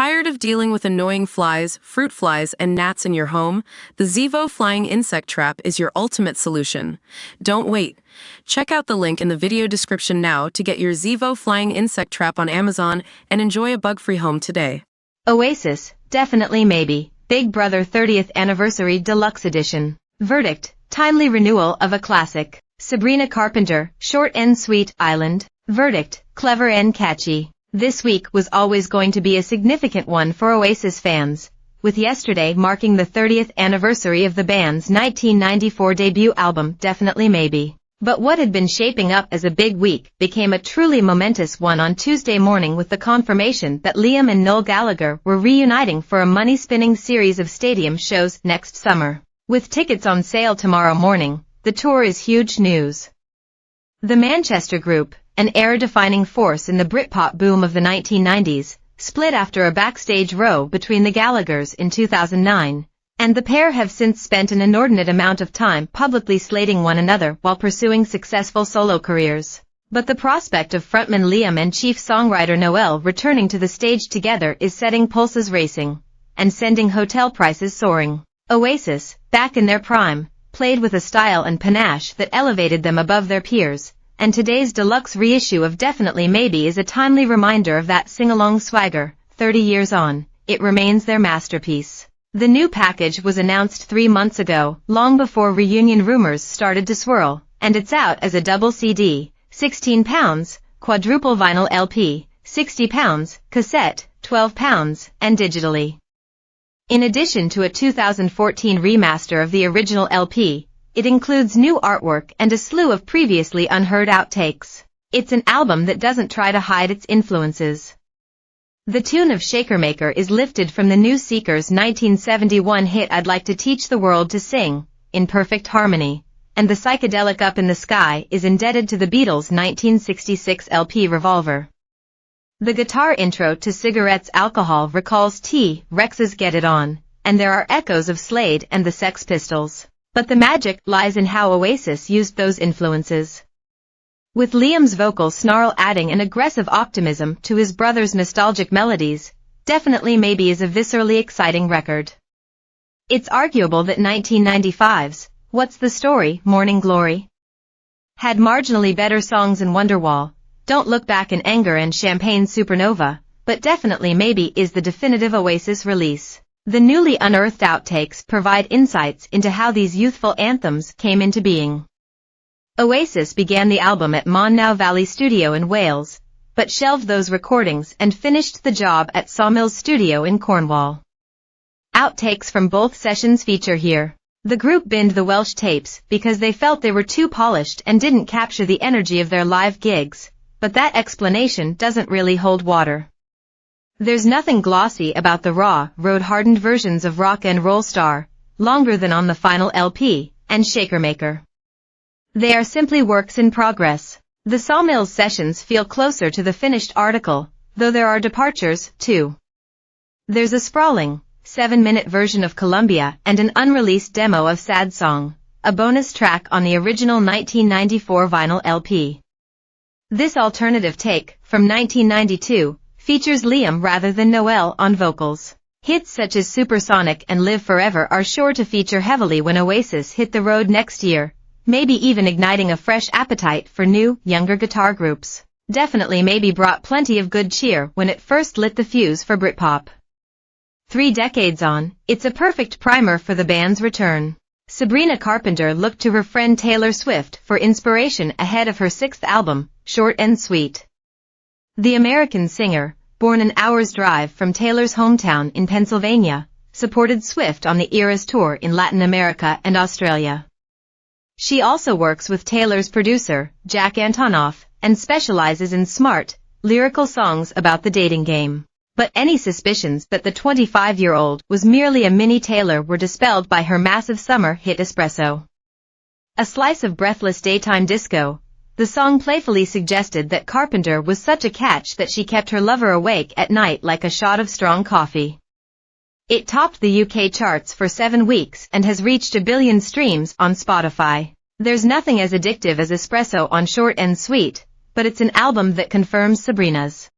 Tired of dealing with annoying flies, fruit flies, and gnats in your home? The Zevo Flying Insect Trap is your ultimate solution. Don't wait. Check out the link in the video description now to get your Zevo Flying Insect Trap on Amazon and enjoy a bug-free home today. Oasis, Definitely Maybe, Big Brother 30th Anniversary Deluxe Edition. Verdict, timely renewal of a classic. Sabrina Carpenter, Short and Sweet, Island. Verdict, clever and catchy. This week was always going to be a significant one for Oasis fans, with yesterday marking the 30th anniversary of the band's 1994 debut album Definitely Maybe. But what had been shaping up as a big week became a truly momentous one on Tuesday morning with the confirmation that Liam and Noel Gallagher were reuniting for a money-spinning series of stadium shows next summer. With tickets on sale tomorrow morning, the tour is huge news. The Manchester group, an era-defining force in the Britpop boom of the 1990s, split after a backstage row between the Gallaghers in 2009, and the pair have since spent an inordinate amount of time publicly slating one another while pursuing successful solo careers. But the prospect of frontman Liam and chief songwriter Noel returning to the stage together is setting pulses racing, and sending hotel prices soaring. Oasis, back in their prime, played with a style and panache that elevated them above their peers, and today's deluxe reissue of Definitely Maybe is a timely reminder of that sing-along swagger. 30 years on, it remains their masterpiece. The new package was announced 3 months ago, long before reunion rumors started to swirl, and it's out as a double CD, £16, quadruple vinyl LP, £60, cassette, £12, and digitally. In addition to a 2014 remaster of the original LP, it includes new artwork and a slew of previously unheard outtakes. It's an album that doesn't try to hide its influences. The tune of Shakermaker is lifted from the New Seekers' 1971 hit I'd Like to Teach the World to Sing, in perfect harmony, and the psychedelic Up in the Sky is indebted to the Beatles' 1966 LP Revolver. The guitar intro to Cigarettes Alcohol recalls T. Rex's Get It On, and there are echoes of Slade and the Sex Pistols. But the magic lies in how Oasis used those influences. With Liam's vocal snarl adding an aggressive optimism to his brother's nostalgic melodies, Definitely Maybe is a viscerally exciting record. It's arguable that 1995's What's the Story, Morning Glory had marginally better songs in Wonderwall, Don't Look Back in Anger and Champagne Supernova, but Definitely Maybe is the definitive Oasis release. The newly unearthed outtakes provide insights into how these youthful anthems came into being. Oasis began the album at Monnow Valley Studio in Wales, but shelved those recordings and finished the job at Sawmills Studio in Cornwall. Outtakes from both sessions feature here. The group binned the Welsh tapes because they felt they were too polished and didn't capture the energy of their live gigs, but that explanation doesn't really hold water. There's nothing glossy about the raw, road-hardened versions of Rock and Roll Star, longer than on the final LP, and Shakermaker. They are simply works in progress. The Sawmills sessions feel closer to the finished article, though there are departures, too. There's a sprawling, 7-minute version of Columbia and an unreleased demo of Sad Song, a bonus track on the original 1994 vinyl LP. This alternative take, from 1992, features Liam rather than Noel on vocals. Hits such as Supersonic and Live Forever are sure to feature heavily when Oasis hit the road next year, maybe even igniting a fresh appetite for new, younger guitar groups. Definitely Maybe brought plenty of good cheer when it first lit the fuse for Britpop. 3 decades on, it's a perfect primer for the band's return. Sabrina Carpenter looked to her friend Taylor Swift for inspiration ahead of her 6th album, Short and Sweet. The American singer, born an hour's drive from Taylor's hometown in Pennsylvania, supported Swift on the Eras tour in Latin America and Australia. She also works with Taylor's producer, Jack Antonoff, and specializes in smart, lyrical songs about the dating game. But any suspicions that the 25-year-old was merely a mini Taylor were dispelled by her massive summer hit Espresso. A slice of breathless daytime disco, the song playfully suggested that Carpenter was such a catch that she kept her lover awake at night like a shot of strong coffee. It topped the UK charts for 7 weeks and has reached 1 billion streams on Spotify. There's nothing as addictive as Espresso on Short and Sweet, but it's an album that confirms Sabrina's